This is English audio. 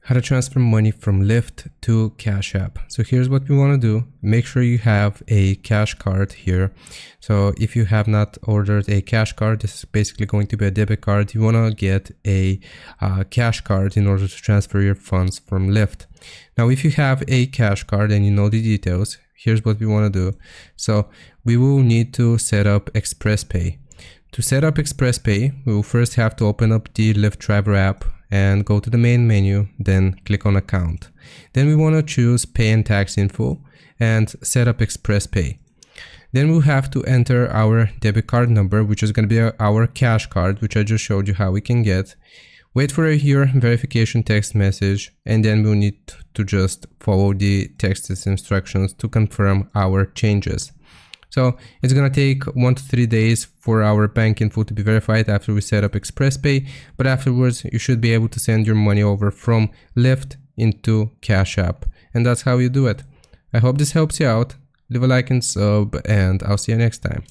How to transfer money from Lyft to Cash App. So here's what we want to do. Make sure you have a cash card here. So if you have not ordered a cash card, this is basically going to be a debit card. You want to get a cash card in order to transfer your funds from Lyft. Now, if you have a cash card and you know the details, here's what we want to do. So we will need to set up Express Pay. To set up Express Pay, we will first have to open up the Lyft driver app and go to the main menu, then click on account. Then we want to choose pay and tax info and set up Express Pay. Then we'll have to enter our debit card number, which is going to be our cash card, which I just showed you how we can get. Wait for your verification text message, and then we'll need to just follow the text instructions to confirm our changes. So it's going to take 1 to 3 days for our bank info to be verified after we set up Express Pay, but afterwards you should be able to send your money over from Lyft into Cash App, and that's how you do it. I hope this helps you out. Leave a like and sub, and I'll see you next time.